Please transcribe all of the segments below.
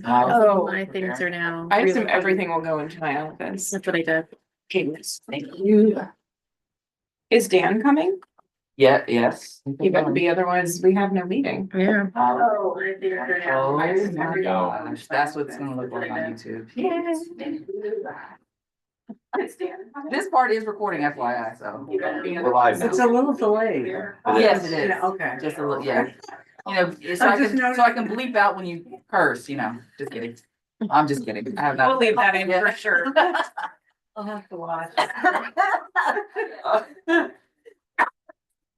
Oh, my things are now. I assume everything will go into my office. That's what I did. Goodness, thank you. Is Dan coming? Yeah, yes. He better be, otherwise we have no meeting. Yeah. Oh, Oh my gosh, that's what it's gonna look like on YouTube. This part is recording FYI, so. We're live now. It's a little delayed. Yes, it is. Yeah, okay. Just a little, yeah. You know, so I can bleep out when you curse, you know, just kidding. I'm just kidding. I have not. We'll leave that in for sure. I'll have to watch.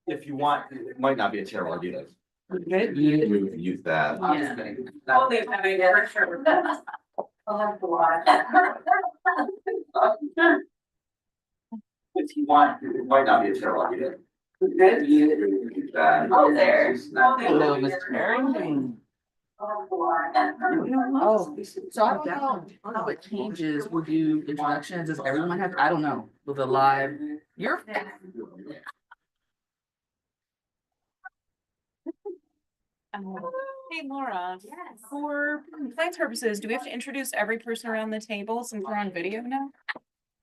If you want, it might not be a terrible idea. Good. We can use that. I'm just kidding. We'll leave that in for sure. I'll have to watch. If you want, it might not be a terrible idea. Good. Use that. Oh, there. Hello, Mr. Aaron. Oh, so I don't know how it changes. Would you introductions? Does everyone have, I don't know, with the live, you're. Hey, Laura. Yes. For compliance purposes, do we have to introduce every person around the table since we're on video now?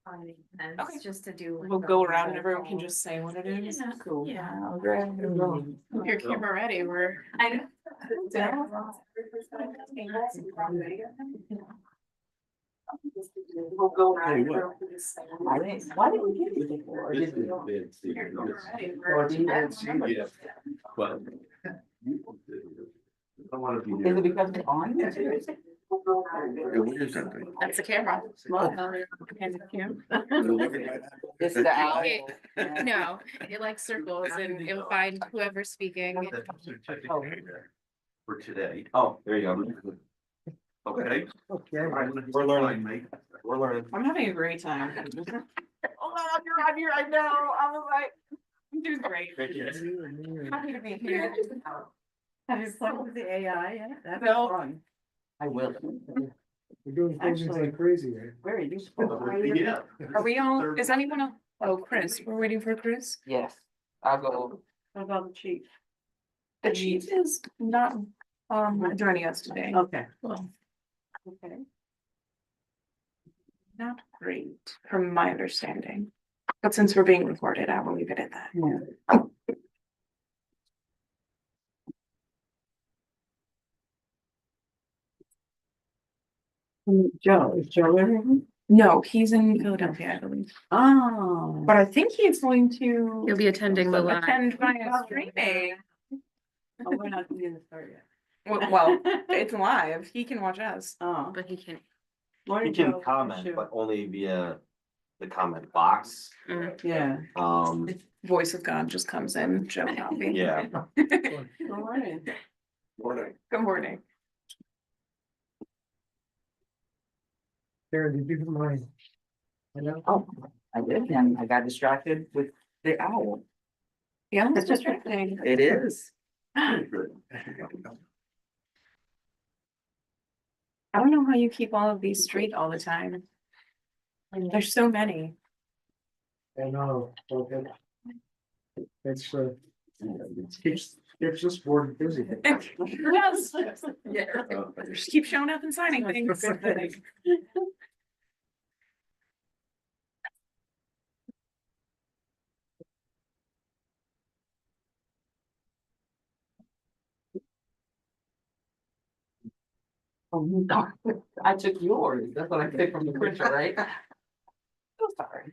Okay. It's just to do. We'll go around and everyone can just say what it is. Cool. Yeah. If your camera ready, we're. I know. We'll go around. Why did we get it before? This is yeah. But. I want to be. Is it because it's on? That's the camera. It's the owl. No, it like circles and it'll find whoever's speaking. For today. Oh, there you go. Okay. Okay. We're learning, mate. We're learning. I'm having a great time. Oh, I'm here, I know, I was like, I'm doing great. Happy to be here. Have you played with the AI yet? That's No. fun. I will. We're doing things like crazy, right? Very useful. Yeah. Are we all, is anyone else? Oh, Chris, we're waiting for Chris. Yes, I'll go. What about the chief? The chief is not joining us today. Okay. Well, Okay. not great, from my understanding. But since we're being recorded, I will leave it at that. Yeah. Joe, is Joe there? No, he's in Philadelphia, I believe. Oh. But I think he's going to You'll be attending the live. attend via streaming. Oh, we're not gonna start yet. Well, it's live. He can watch us. Oh. But he can't. You can comment, but only via the comment box. Yeah. Voice of God just comes in, Joe Coffey. Yeah. Good morning. Morning. Good morning. Karen, did you do mine? Hello? Oh, I did, and I got distracted with the owl. Yeah, it's distracting. It is. I don't know how you keep all of these straight all the time. There's so many. I know, okay. It's keeps us bored and busy. Yes. Yeah. Just keep showing up and signing things. Oh, no, I took yours. That's what I picked from the picture, right? So sorry.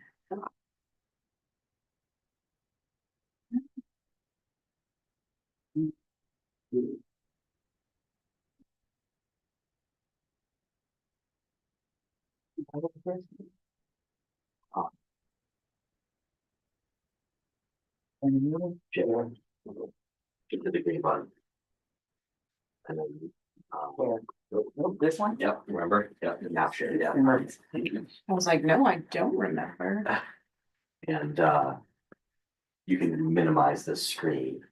Get the degree button. And then. This one? Yep, remember? Yep, the map share, yeah. I was like, no, I don't remember. And you can minimize the screen.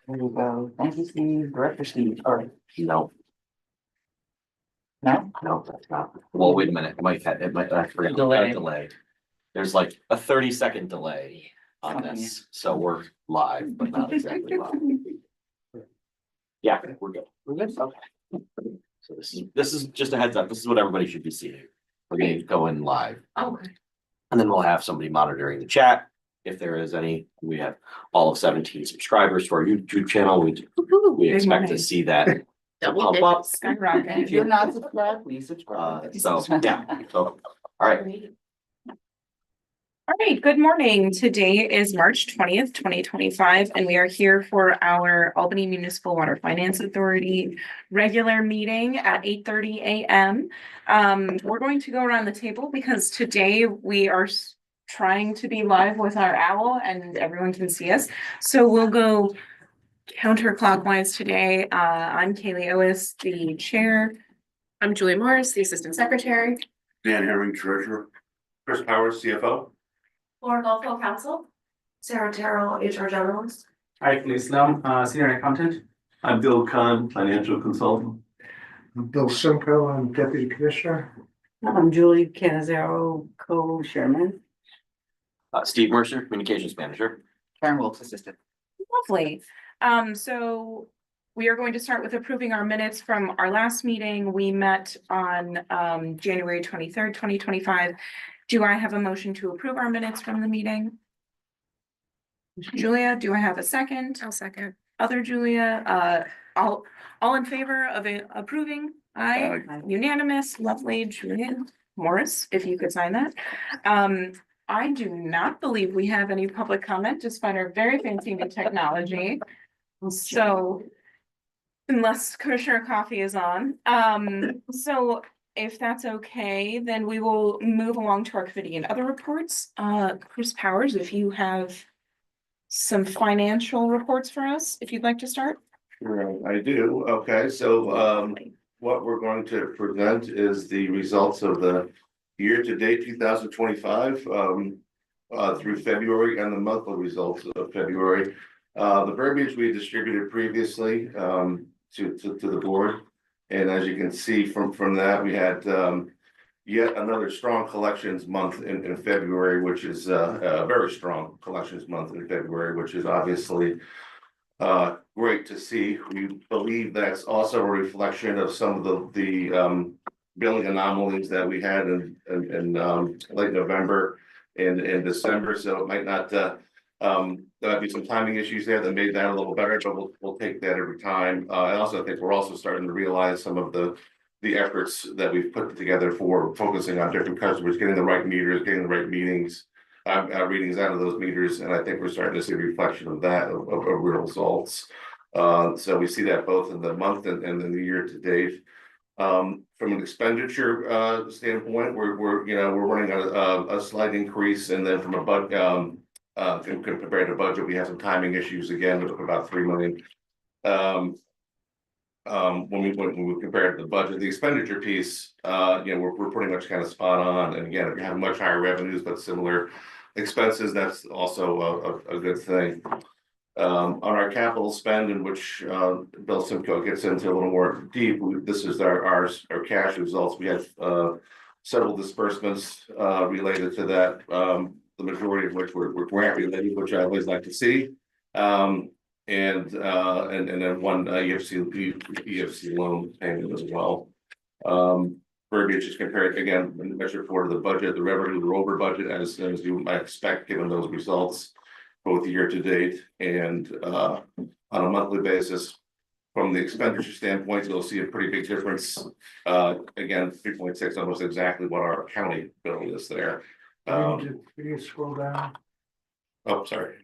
There you go. Thank you, Steve. Director Steve. All right. No, No? no, that's not. Well, wait a minute, it might, I forgot. Delay. Delay. There's like a 30-second delay on this, so we're live, but not exactly live. Yeah, we're good. We're good? Okay. So this is just a heads up. This is what everybody should be seeing. We're gonna go in live. Oh, And then we'll have somebody monitoring the chat. If there is any, we have all of 17 subscribers to our YouTube channel. We big expect to money. see that Double pump up. digits, skyrocket. If you're not subscribed, please subscribe. So, yeah, so, all right. All right, good morning. Today is March 20th, 2025, and we are here for our Albany Municipal Water Finance Authority regular meeting at 8:30 a.m. We're going to go around the table because today we are trying to be live with our owl and everyone can see us. So we'll go counterclockwise today. I'm Kaylee Ois, the chair. I'm Julie Morris, the Assistant Secretary. Dan Herring, Treasurer. Chris Powers, CFO. Laura Golfo, Counsel. Sarah Terrell, HR Generalist. Hi, Islam, Senior Accountant. I'm Bill Khan, Financial Consultant. Bill Simcoe, I'm Deputy Commissioner. I'm Julie Canizero, Co-Chairman. Steve Mercer, Communications Manager. Karen Wilkes, Assistant. Lovely. So we are going to start with approving our minutes from our last meeting. We met on January 23rd, 2025. Do I have a motion to approve our minutes from the meeting? Julia, do I have a second? I'll second. Other Julia, all in favor of approving? Aye. Unanimous, lovely. Julia Morris, if you could sign that. I do not believe we have any public comment despite our very fancy new technology. So unless Commissioner Coffee is on, so if that's okay, then we will move along to our committee and other reports. Chris Powers, if you have some financial reports for us, if you'd like to start. Sure, I do. Okay, so what we're going to present is the results of the year-to-date 2025 through February and the monthly results of February. The verbiage we distributed previously to the board. And as you can see from that, we had yet another strong collections month in February, which is a very strong collections month in February, which is obviously great to see. We believe that's also a reflection of some of the billing anomalies that we had in late November and in December. So it might not there might be some timing issues there that made that a little better, but we'll take that every time. I also think we're also starting to realize some of the efforts that we've put together for focusing on different customers, getting the right meters, getting the right readings out of those meters, and I think we're starting to see a reflection of that of real results. So we see that both in the month and in the year to date. From an expenditure standpoint, we're running a slight increase, and then from a compared to budget, we have some timing issues again of about $3 million. When we compare it to the budget, the expenditure piece, we're pretty much kind of spot on. And again, if you have much higher revenues but similar expenses, that's also a good thing. On our capital spend, in which Bill Simcoe gets into a little more deep, this is our cash results. We have several disbursements related to that. The majority of which were grant related, which I always like to see. And then one EFC loan payment as well. Verbiage is compared again, measured for the budget, the revenue, the over budget as you might expect, given those results, both year to date and on a monthly basis. From the expenditure standpoint, you'll see a pretty big difference. Again, 3.6, almost exactly what our county bill is there. Can you scroll down? Oh, sorry.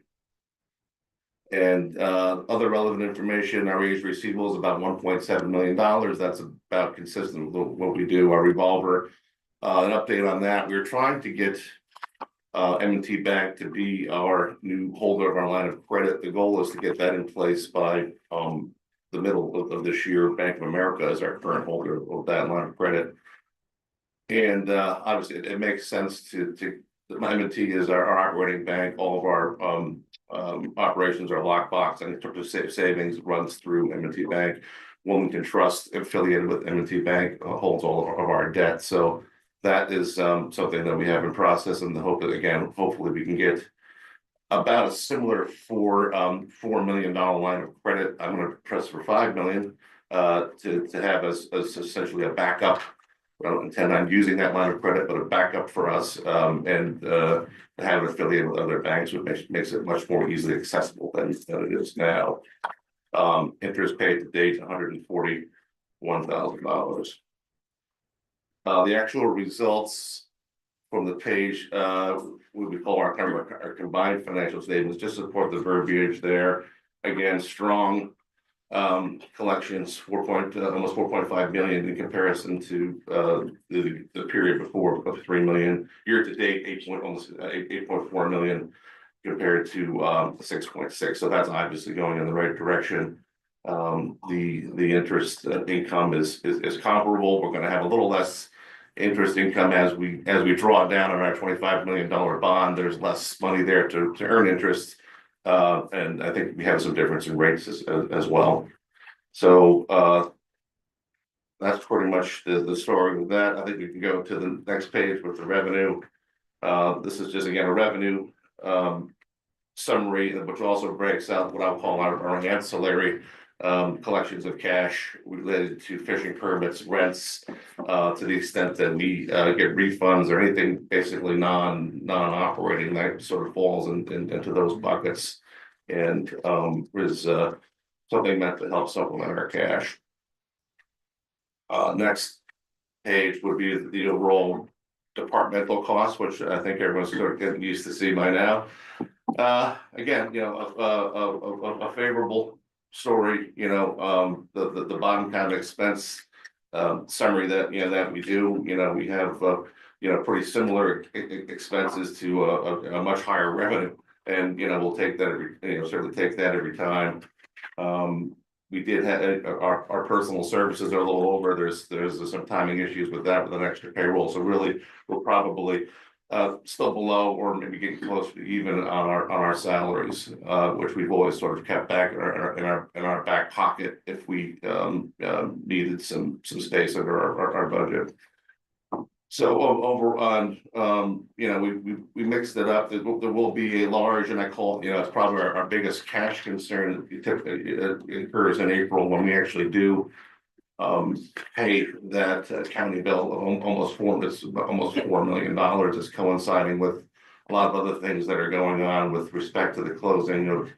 And other relevant information, our raised receivable is about $1.7 million. That's about consistent with what we do. Our revolver, an update on that. We're trying to get M&T Bank to be our new holder of our line of credit. The goal is to get that in place by the middle of this year. Bank of America is our current holder of that line of credit. And obviously it makes sense to M&T is our operating bank. All of our operations are lockbox, and in terms of savings runs through M&T Bank. Wilmington Trust, affiliated with M&T Bank, holds all of our debt. So that is something that we have in process, and the hope that again, hopefully we can get about a similar $4 million line of credit. I'm going to press for $5 million. to have as essentially a backup. I don't intend on using that line of credit, but a backup for us, and to have it affiliated with other banks, which makes it much more easily accessible than it is now. Interest paid to date, $141,000. The actual results from the page, what we call our combined financial statements, just support the verbiage there. Again, strong collections, almost 4.5 million in comparison to the period before of 3 million. Year to date, almost 8.4 million compared to 6.6. So that's obviously going in the right direction. The interest income is comparable. We're going to have a little less interest income as we draw down on our $25 million bond. There's less money there to earn interest. And I think we have some difference in rates as well. So that's pretty much the story with that. I think we can go to the next page with the revenue. This is just again a revenue summary, which also breaks out what I'll call our ancillary collections of cash related to fishing permits, rents, to the extent that we get refunds or anything basically non-operating that sort of falls into those buckets, and is something meant to help supplement our cash. Next page would be the overall departmental costs, which I think everyone's sort of getting used to see by now. Again, a favorable story, the bottom kind of expense summary that that we do, we have pretty similar expenses to a much higher revenue, and we'll take that certainly take that every time. We did have our personal services are a little over. There's some timing issues with that with an extra payroll, so really we're probably still below or maybe getting close to even on our salaries, which we've always sort of kept back in our back pocket if we needed some space under our budget. So over on we mixed it up. There will be a large, and I call it, it's probably our biggest cash concern. It occurs in April when we actually do pay that county bill of almost $4 million. Is coinciding with a lot of other things that are going on with respect to the closing of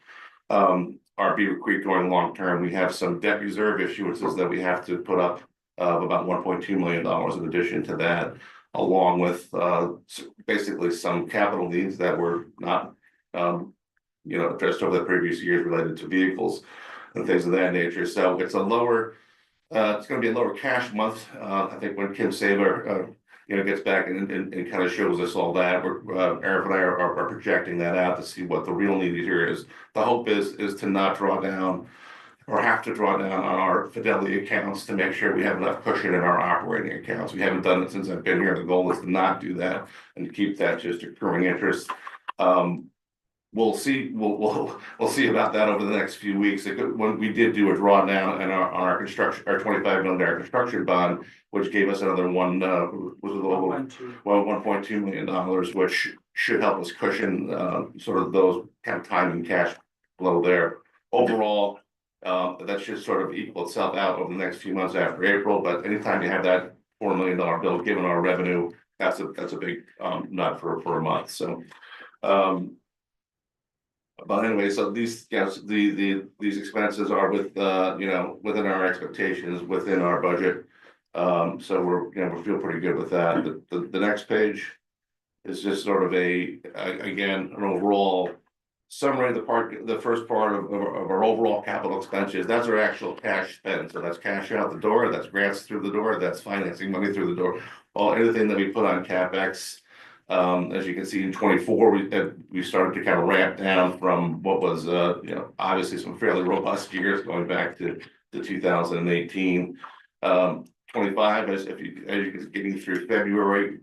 our Beaver Creek going long term. We have some debt reserve issuances that we have to put up of about $1.2 million in addition to that, along with basically some capital needs that were not addressed over the previous years related to vehicles and things of that nature. So it's a lower it's going to be a lower cash month. I think when Kim Saber gets back and kind of shows us all that, Eric and I are projecting that out to see what the real need here is. The hope is to not draw down or have to draw down on our Fidelity accounts to make sure we have enough cushion in our operating accounts. We haven't done it since I've been here. The goal is to not do that and to keep that just accruing interest. We'll see. We'll see about that over the next few weeks. When we did do a drawdown on our construction, our $25 million construction bond, which gave us another $1.2 million, which should help us cushion sort of those kind of time and cash flow there. Overall, that should sort of equal itself out over the next few months after April. But anytime you have that $4 million bill, given our revenue, that's a big nut for a month. So. But anyway, so these these expenses are within our expectations, within our budget. So we feel pretty good with that. The next page is just sort of again an overall summary of the first part of our overall capital expenses. That's our actual cash spend. So that's cash out the door, that's grants through the door, that's financing money through the door, anything that we put on CapEx. As you can see in 24, we started to kind of ramp down from what was obviously some fairly robust years going back to 2018. 25 as you getting through February,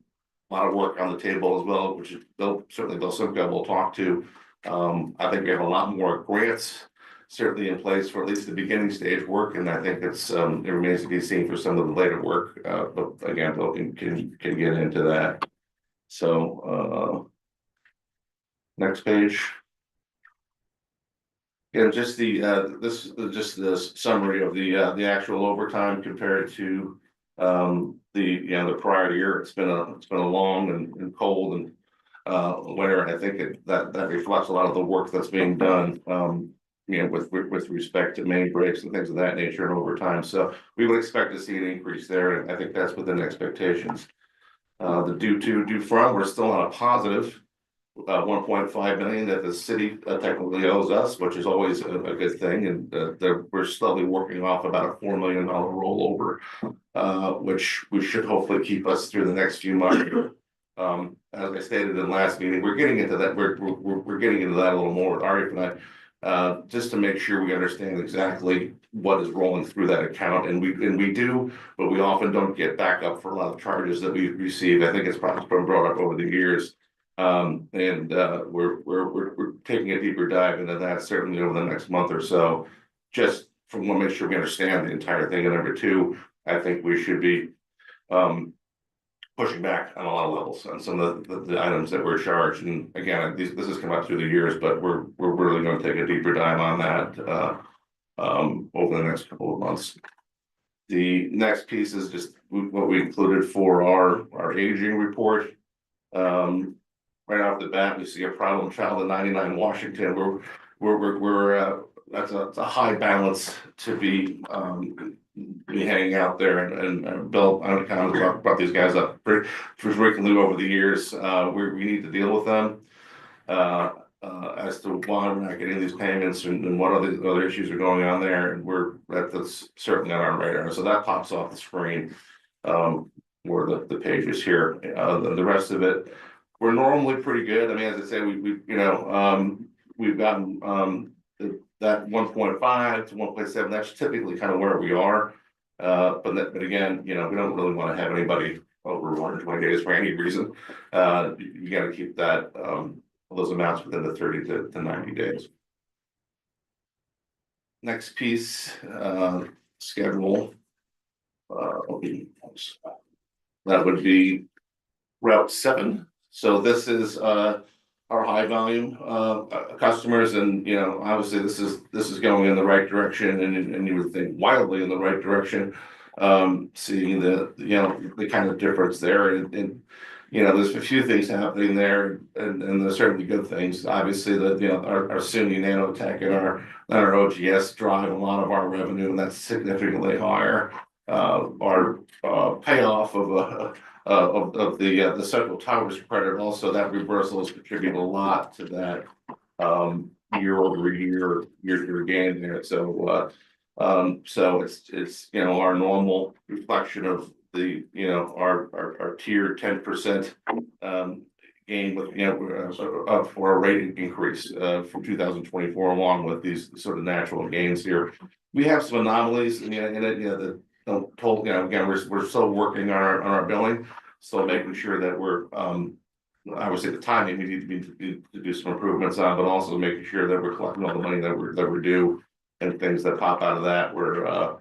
a lot of work on the table as well, which is certainly Bill Simcoe will talk to. I think we have a lot more grants certainly in place for at least the beginning stage work, and I think it remains to be seen for some of the later work. But again, Bill can get into that. So next page. And just just the summary of the actual overtime compared to the prior year. It's been a long and cold and winter. I think that reflects a lot of the work that's being done, with respect to main breaks and things of that nature and overtime. So we would expect to see an increase there, and I think that's within expectations. The due from, we're still on a positive 1.5 million that the city technically owes us, which is always a good thing, and we're slowly working off about a $4 million rollover, which we should hopefully keep us through the next few months. As I stated in last meeting, we're getting into that. We're getting into that a little more with Arif and I, just to make sure we understand exactly what is rolling through that account, and we do, but we often don't get back up for a lot of charges that we receive. I think it's probably been brought up over the years. We're taking a deeper dive into that certainly over the next month or so, just from one, make sure we understand the entire thing. And number two, I think we should be pushing back on a lot of levels on some of the items that we're charged. And again, this has come up through the years, but we're really going to take a deeper dive on that over the next couple of months. The next piece is just what we included for our aging report. Right off the bat, we see a problem child at 99 Washington. That's a high balance to be hanging out there, and Bill, I kind of brought these guys up pretty frequently over the years. We need to deal with them as to why we're not getting these payments and what other issues are going on there, and that's certainly on our radar. So that pops off the screen where the page is here. The rest of it, we're normally pretty good. I mean, as I say, we've gotten that 1.5 to 1.7. That's typically kind of where we are. But again, we don't really want to have anybody over 120 days for any reason. You got to keep that those amounts within the 30 to 90 days. Next piece, schedule. That would be Route 7. So this is our high volume customers, and obviously this is going in the right direction, and you would think wildly in the right direction. Seeing the kind of difference there, and there's a few things happening there, and there's certainly good things. Obviously, our SUNY nanotech and our OGS drive a lot of our revenue, and that's significantly higher. Our payoff of the Central Towers credit, also that reversal has contributed a lot to that year-over-year gain there. So it's our normal reflection of the our tier 10% gain with for a rate increase from 2024, along with these sort of natural gains here. We have some anomalies in it, that don't told, again, we're still working on our billing, still making sure that we're obviously the timing we need to do some improvements on, but also making sure that we're collecting all the money that we're due, and things that pop out of that we're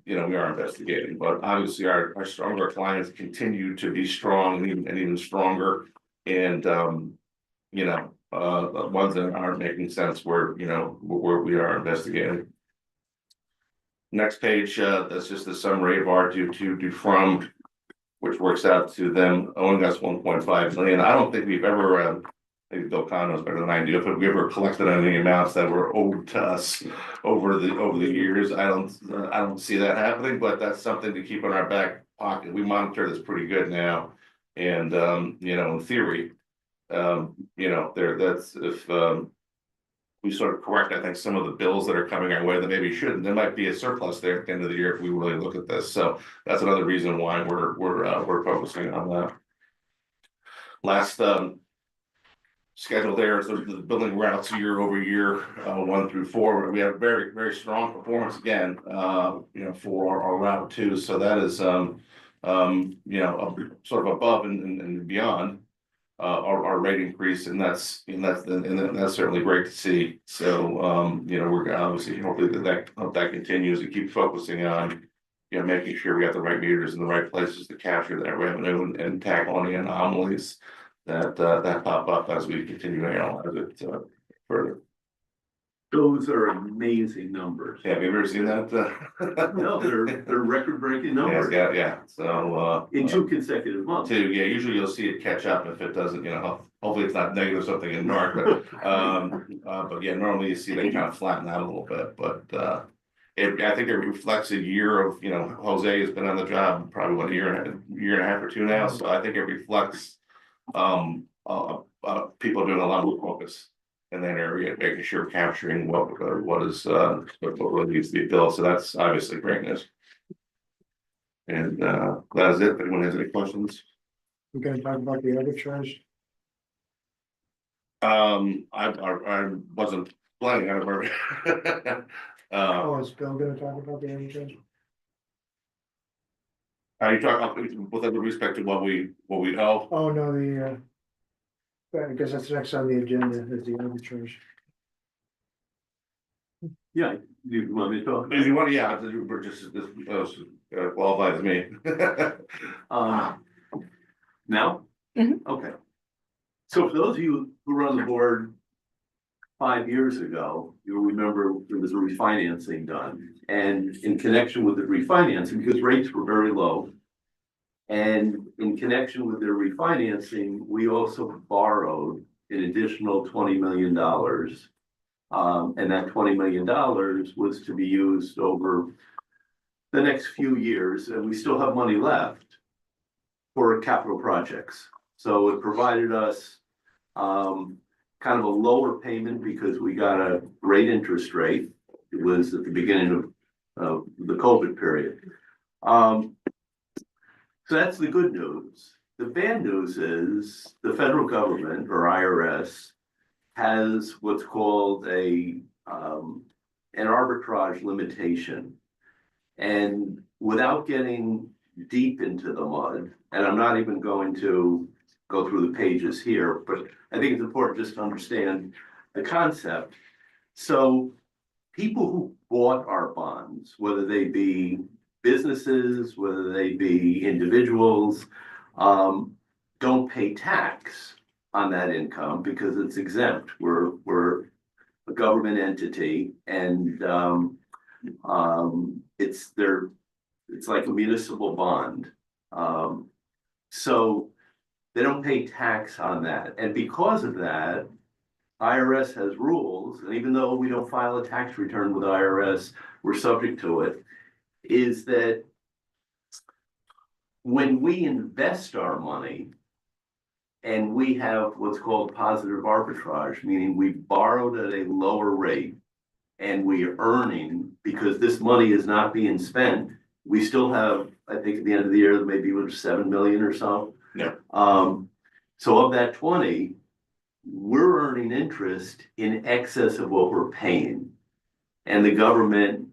we are investigating. But obviously our stronger clients continue to be strong and even stronger, and the ones that aren't making sense where we are investigating. Next page, that's just a summary of our due from, which works out to them owing us 1.5 million. I don't think we've ever, maybe Bill Kahn knows better than I do, but we ever collected any amounts that were owed to us over the years. I don't see that happening, but that's something to keep in our back pocket. We monitor this pretty good now, and in theory, that's if we sort of correct, I think, some of the bills that are coming our way that maybe shouldn't. There might be a surplus there at the end of the year if we really look at this. So that's another reason why we're focusing on that. Last schedule there is the billing routes year over year, 1 through 4. We have very, very strong performance again, for our route 2. So that is sort of above and beyond our rate increase, and that's certainly great to see. So we're obviously hopefully that continues to keep focusing on making sure we got the right meters in the right places to capture that revenue and tackle any anomalies that pop up as we continue to analyze it further. Those are amazing numbers. Have you ever seen that? No, they're record-breaking Yeah, numbers yeah, so, in 2 consecutive months. yeah, usually you'll see it catch up if it doesn't, hopefully it's not negative something in March, but yeah, normally you see they kind of flatten out a little bit, but, I think it reflects a year of, Jose has been on the job probably what, a year and a half or two now, so I think it reflects, people doing a lot more focus in that area, making sure capturing what really needs to be built, so that's obviously great news. And that is it. If anyone has any questions? We're gonna talk about the arbitrage. I wasn't planning on it. Oh, is Bill gonna talk about the arbitrage? Are you talking with respect to what we owe? Oh, no, I guess that's next on the agenda, is the arbitrage. Yeah, you want me to talk? If you want, yeah, we're just qualified as me. Now? Mhm. Okay. So for those of you who were on the board 5 years ago, you'll remember there was a refinancing done. And in connection with the refinancing, because rates were very low, and in connection with their refinancing, we also borrowed an additional $20 million. And that $20 million was to be used over the next few years, and we still have money left for capital projects. So it provided us kind of a lower payment because we got a great interest rate. It was at the beginning of the COVID period. So that's the good news. The bad news is the federal government, or IRS, has what's called an arbitrage limitation. And without getting deep into the mud, and I'm not even going to go through the pages here, but I think it's important just to understand the concept. So people who bought our bonds, whether they be businesses, whether they be individuals, don't pay tax on that income because it's exempt. We're a government entity, and it's like a municipal bond. So they don't pay tax on that, and because of that, IRS has rules, and even though we don't file a tax return with IRS, we're subject to it, is that when we invest our money and we have what's called positive arbitrage, meaning we borrowed at a lower rate and we're earning because this money is not being spent, we still have, I think at the end of the year, maybe it was 7 million or so. Yeah. So of that 20, we're earning interest in excess of what we're paying. And the government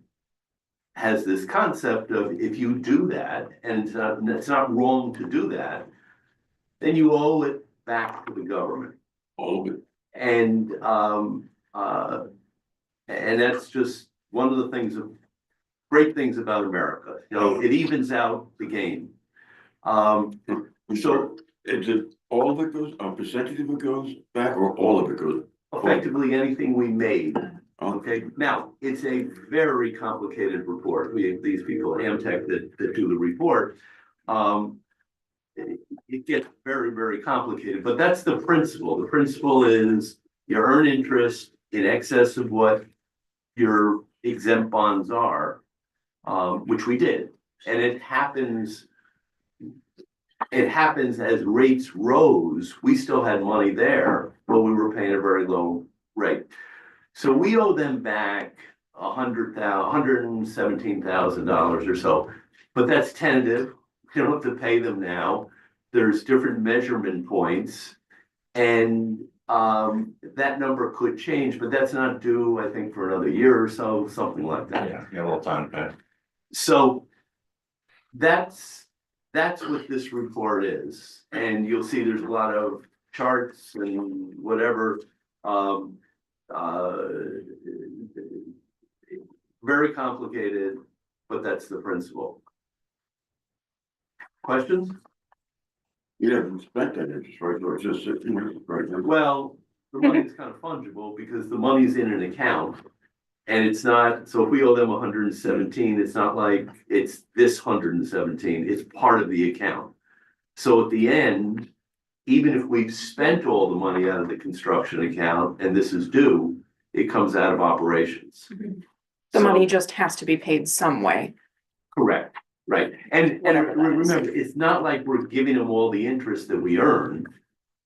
has this concept of if you do that, and it's not wrong to do that, then you owe it back to the government. All of it. And that's just one of the great things about America. It evens out the game. So is it all of it goes, a percentage of it goes back, or all of it goes? effectively anything we made. Okay. Okay, now, it's a very complicated report. We have these people at Amtech that do the report. It gets very, very complicated, but that's the principle. The principle is you earn interest in excess of what your exempt bonds are, which we did. And it happens as rates rose, we still had money there, but we were paying a very low rate. So we owe them back $117,000 or so, but that's tentative. You don't have to pay them now. There's different measurement points, and that number could change, but that's not due, I think, for another year or so, something like that. Yeah, a little time to pay. So that's what this report is, and you'll see there's a lot of charts and whatever. Very complicated, but that's the principle. Questions? You haven't spent that interest, right, or it's just sitting there, right? Well, the money is kind of fungible because the money's in an account. And it's not, so if we owe them 117, it's not like it's this 117, it's part of the account. So at the end, even if we've spent all the money out of the construction account and this is due, it comes out of operations. The money So- just has to be paid some way. Correct, right. And Whatever that is. remember, it's not like we're giving them all the interest that we earn.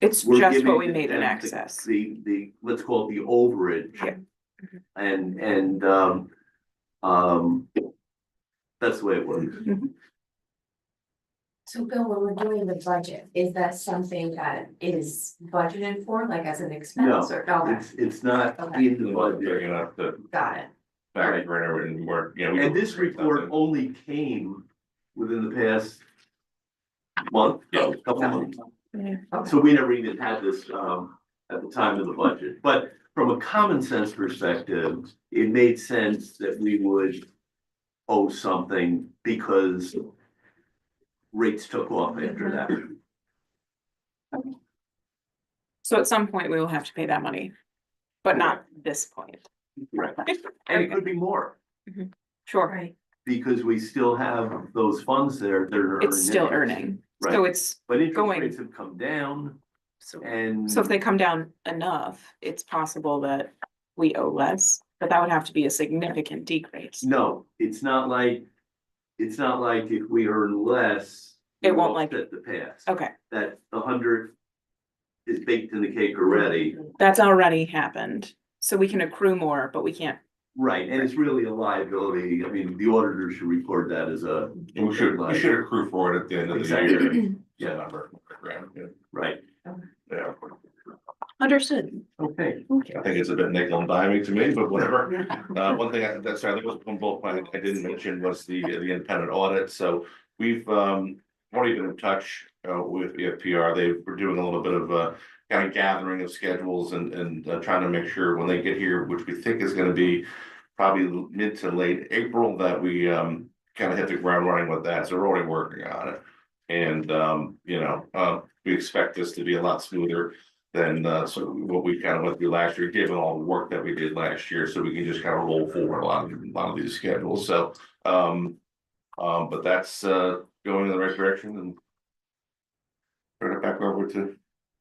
It's We're just giving what we made in them excess. The, let's call it the overage. Yeah. And, that's the way it works. So Bill, when we're doing the budget, is that something that is budgeted for, like as an expense or? Okay, It's not Okay. in the budget. Big enough to got it. factor in and work, you know. we And go this through report something. only came within the past month, couple months. So we never even had this, at the time of the budget, but from a common sense perspective, it made sense that we would owe something because rates took off after that. So at some point, we will have to pay that money, but not this point. Right. And it could be more, Sure, Right. because we still have those funds there that are. it's still interest. earning, Right. so it's But interest going. rates have come down So and. if they come down enough, it's possible that we owe less, but that would have to be a significant decrease. No, it's not like if we earn less. It we won't like- offset the past. Okay, That the 100 is baked in the cake already. that's already happened, so we can accrue more, but we can't. Right, and it's really a liability. I mean, the auditor should report that as a. And we should accrue for it at the end of the Exactly. year. Yeah. Number, yeah. Right, Yeah, Understood. okay. I think it's a bit nickel and diming to me, but whatever. One thing that's, I think was one bullet point I didn't mention was the independent audit, so we've already been in touch with EFPR. They were doing a little bit of kind of gathering of schedules and trying to make sure when they get here, which we think is gonna be probably mid to late April, that we kind of hit the ground running with that, so we're already working on it. And we expect this to be a lot smoother than so what we kind of went through last year, given all the work that we did last year, so we can just kind of roll forward a lot of these schedules, so. But that's going in the right direction and. Turn it back over to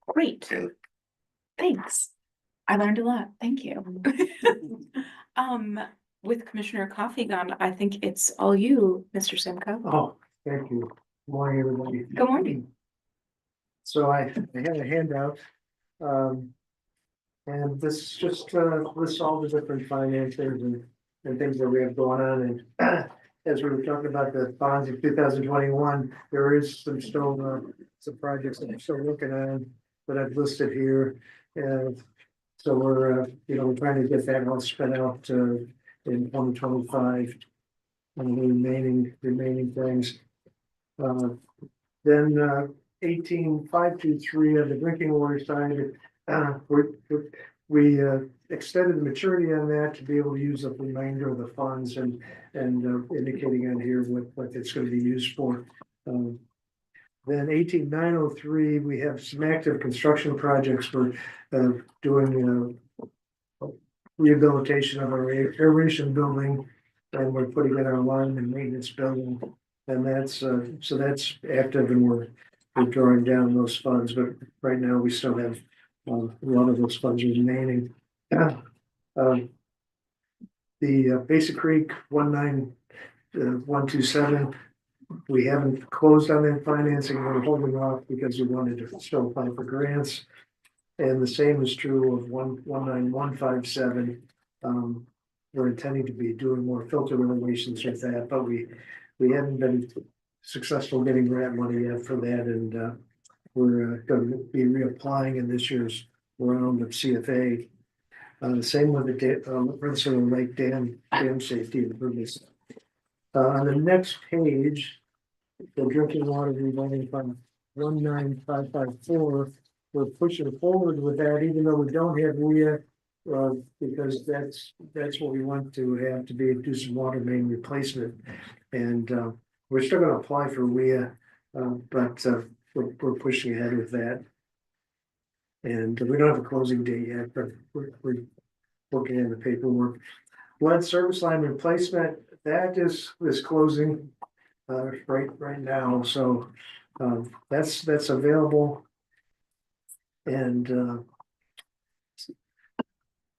Great, Taylor. thanks. I learned a lot, thank you. With Commissioner Coffee gone, I think it's all you, Mr. Simco. Oh, thank you. Morning, everybody. Good morning. So I had a handout. And this just lists all the different financings and things that we have going on, and as we were talking about the bonds of 2021, there is some still some projects that I'm still working on that I've listed here. And so we're we're trying to get that all spent out in 2025. And the remaining things. Then 18523 on the drinking water side, we extended the maturity on that to be able to use the remainder of the funds and indicating on here what it's going to be used for. Then 18903, we have some active construction projects for doing rehabilitation of our aeration building, and we're putting in our line and maintenance building. And that's so that's active, and we're drawing down those funds, but right now we still have a lot of those funds remaining. The Basic Creek 19127, we haven't closed on that financing. We're holding off because we wanted to still apply for grants. And the same is true of 19157. We're intending to be doing more filter renovations with that, but we haven't been successful getting grant money yet for that, and we're going to be reapplying in this year's round of CFA. The same with the Princeton Lake Dam safety improvements. On the next page, the drinking water revolving fund 19554, we're pushing forward with that, even though we don't have WIA, because that's what we want to have to do some water main replacement, and we're still going to apply for WIA, but we're pushing ahead with that. And we don't have a closing date yet, but we're looking in the paperwork. Lead service line replacement, that is closing right now, so that's available. And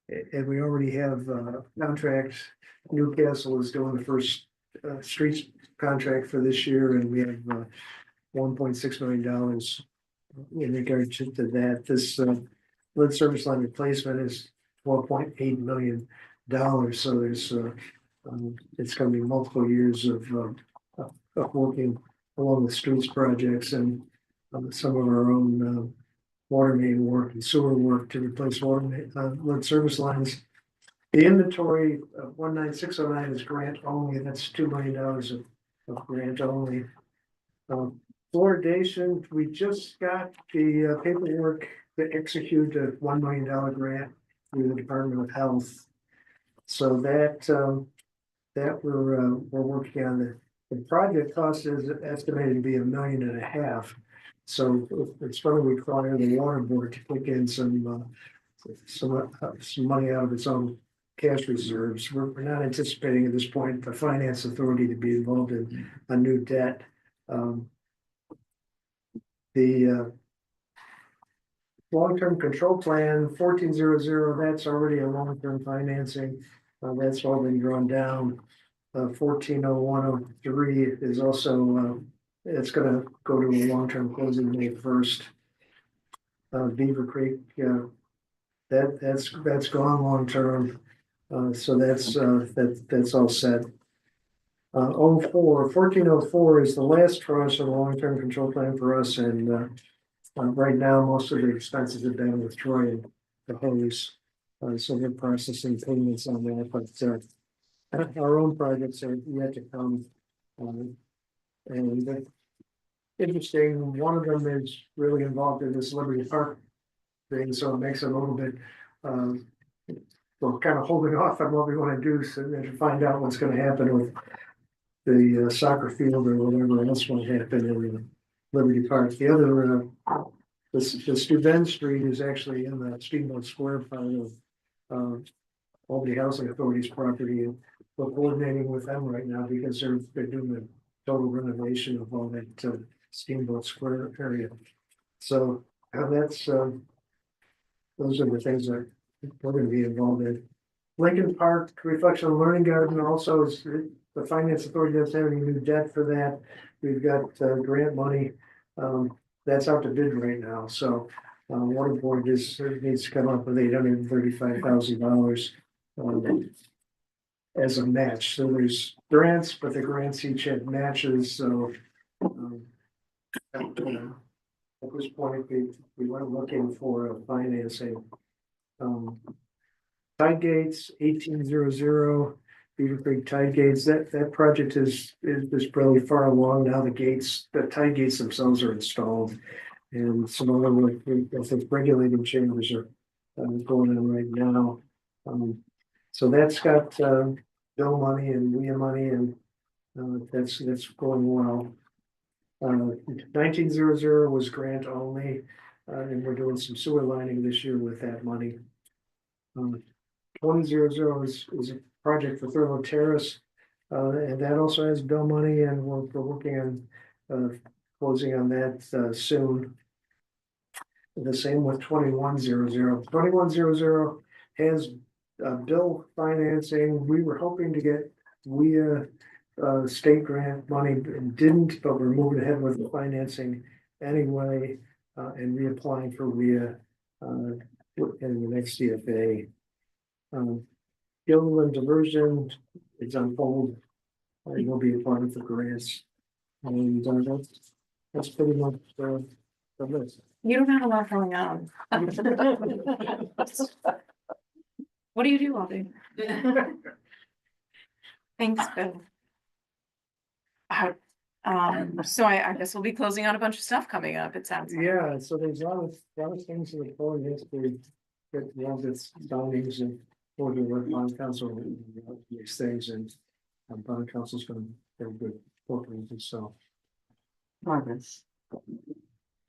we already have contracts. Newcastle is doing the first streets contract for this year, and we have $1.6 million in regard to that. This lead service line replacement is $12.8 million. So there's it's gonna be multiple years of working along the streets projects and some of our own water main work and sewer work to replace lead service lines. The inventory of 19609 is grant only, and that's $2 million of grant only. Fluoridation, we just got the paperwork to execute a $1 million grant through the Department of Health. So that we're working on. The project cost is estimated to be $1.5 million. So it's going to require the water board to kick in some money out of its own cash reserves. We're not anticipating at this point the finance authority to be involved in a new debt. The long-term control plan 1400, that's already a long-term financing. That's all been drawn down. 140103 is also it's going to go to a long-term closing May 1st. Beaver Creek, that's gone long-term. So that's all set. 1404 is the last tranche of the long-term control plan for us, and right now most of the expenses have been with Troy and the hose. So we're processing payments on that, but our own projects are yet to come. And interesting, one of them is really involved in this Liberty Park thing, so it makes it a little bit we're kind of holding off on what we want to do, so to find out what's going to happen with the soccer field or whatever else might happen in Liberty Park. The other, the Steuben Street is actually in the Steamboat Square part of Albany Housing Authority's property, and we're coordinating with them right now because they're doing the total renovation of all that Steamboat Square area. So that's those are the things that we're going to be involved in. Lincoln Park Reflection Learning Garden also is the finance authority doesn't have any new debt for that. We've got grant money that's out to bid right now. So water board needs to come up with $835,000 as a match. So there's grants, but the grants each have matches. So at this point, we weren't looking for financing. Tide Gates 1800 Beaver Creek Tide Gates. That project is really far along now. The tide gates themselves are installed, and some other work, I think regulating chambers are going on right now. So that's got bill money and WIA money, and that's going well. 1900 was grant only, and we're doing some sewer lining this year with that money. 2000 is a project for Thurlow Terrace, and that also has bill money, and we're working on closing on that soon. The same with 2100. 2100 has bill financing. We were hoping to get WIA state grant money and didn't, but we're moving ahead with the financing anyway, and reapplying for WIA in the next CFA. Gilliland Diversion is on hold. We'll be applying for grants. And that's pretty much the list. You don't have a lot going on. What do you do all day? Thanks, Bill. So I guess we'll be closing on a bunch of stuff coming up, it sounds like. Yeah, so there's a lot of things in the board history that have its boundaries and order work on council these things, and bond council's gonna very good work with it, so. Marvelous.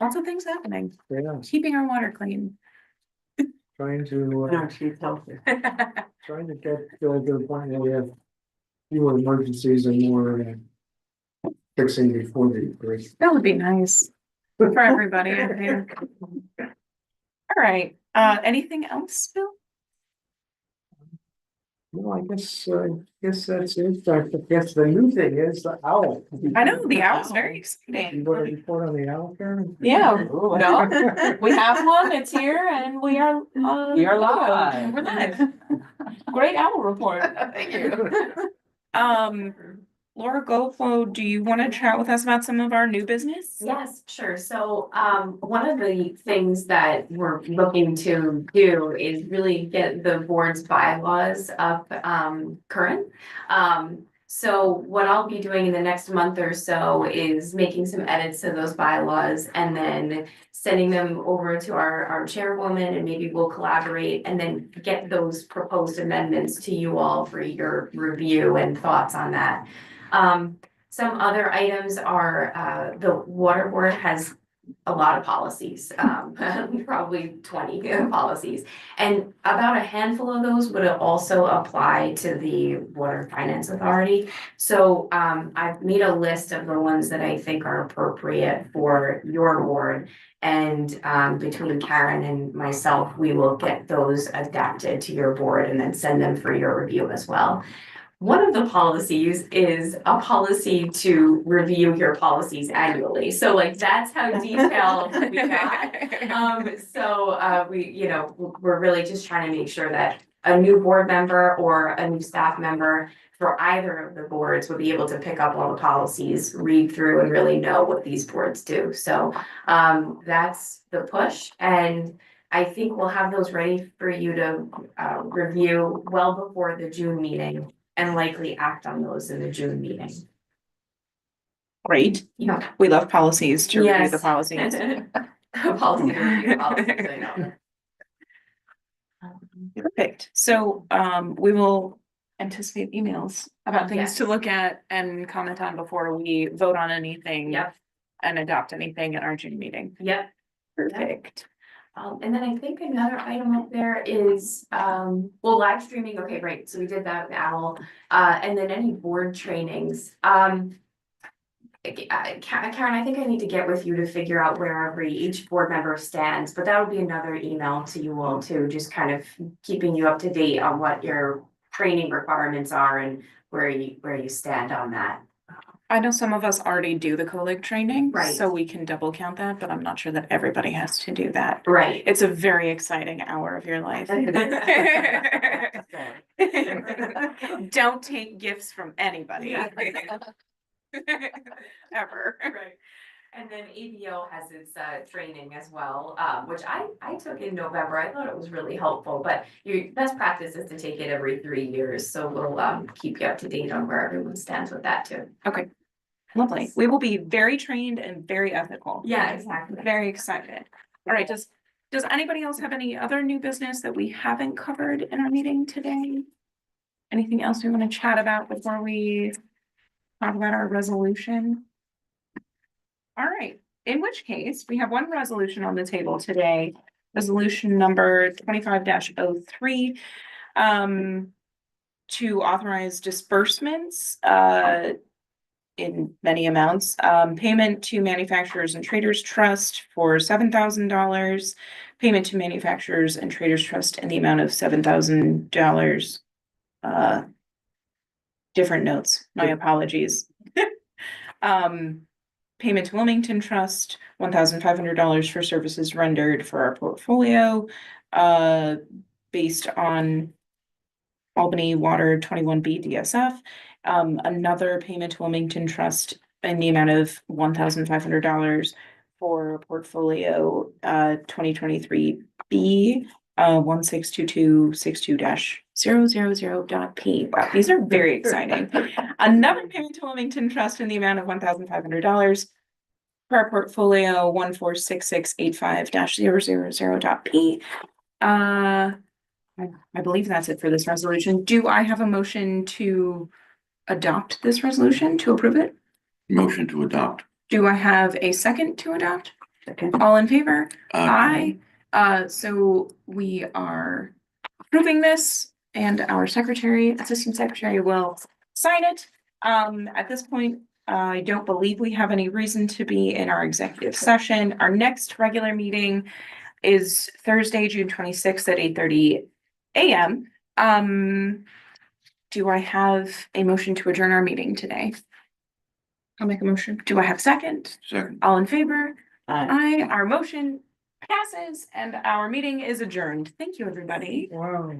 Lots of things happening, Yeah, keeping our water clean. trying to, No, she's healthy. trying to get to the point where we have fewer emergencies and more fixing before they break. That would be nice for everybody, I think. All right, anything else, Bill? Well, I guess that's it. I guess the new thing is the owl. I know, the owl's very You exciting. want to report on the owl, Karen? Yeah, no, we have one, it's here, and we are. We are live. We're live. Great owl report. Thank you. Laura Gofo, do you want to chat with us about some of our new business? Yes, sure. So, one of the things that we're looking to do is really get the board's bylaws up, current. So what I'll be doing in the next month or so is making some edits to those bylaws and then sending them over to our chairwoman, and maybe we'll collaborate and then get those proposed amendments to you all for your review and thoughts on that. Some other items are, the water board has a lot of policies, probably 20 policies. And about a handful of those would also apply to the Water Finance Authority. So, I've made a list of the ones that I think are appropriate for your board. And, between Karen and myself, we will get those adapted to your board and then send them for your review as well. One of the policies is a policy to review your policies annually. So like, that's how detailed we got. We're really just trying to make sure that a new board member or a new staff member for either of the boards would be able to pick up all the policies, read through, and really know what these boards do. So, that's the push. And I think we'll have those ready for you to, review well before the June meeting, and likely act on those in the June meeting. Great. Yeah. We love policies to review the Yes. policies. Policy to review policies, I know. Perfect. So, we will anticipate emails about things to Yes. look at and comment on before we vote on anything. Yep, And adopt anything at our June meeting. yep. Perfect. And then I think another item up there is, live streaming, okay, right, so we did that with Owl, and then any board trainings, Karen, I think I need to get with you to figure out where each board member stands, but that would be another email to you all too, just kind of keeping you up to date on what your training requirements are and where you stand on that. I know some of us already do the COLIG training. Right. So we can double count that, but I'm not sure that everybody has to do that. Right. It's a very exciting hour of your life. Don't take gifts from anybody. Ever. Right. And then ABO has its training as well, which I took in November. I thought it was really helpful, but your best practice is to take it every 3 years. So we'll keep you up to date on where everyone stands with that too. Okay. Lovely. We will be very trained and very ethical. Yeah, exactly. Very excited. All right, does anybody else have any other new business that we haven't covered in our meeting today? Anything else we want to chat about before we talk about our resolution? All right, in which case, we have one resolution on the table today, resolution number 25-03. To authorize disbursements in many amounts, payment to manufacturers and traders trust for $7,000, payment to manufacturers and traders trust in the amount of $7,000. Different notes, my apologies. Payment to Wilmington Trust, $1,500 for services rendered for our portfolio, based on Albany Water 21B DSF. Another payment to Wilmington Trust in the amount of $1,500 for portfolio 2023 B 162262-000.P. Wow, these are very exciting. Another payment to Wilmington Trust in the amount of $1,500 for our portfolio 146685-000.P. I believe that's it for this resolution. Do I have a motion to adopt this resolution, to approve it? Motion to adopt. Do I have a second to adopt? Second. All in favor? Aye. So we are approving this and our assistant secretary will sign it. At this point, I don't believe we have any reason to be in our executive session. Our next regular meeting is Thursday, June 26th at 8:30 AM. Do I have a motion to adjourn our meeting today? I'll make a motion. Do I have a second? Second. All in favor? Aye. Aye. Our motion passes and our meeting is adjourned. Thank you, everybody. Wow.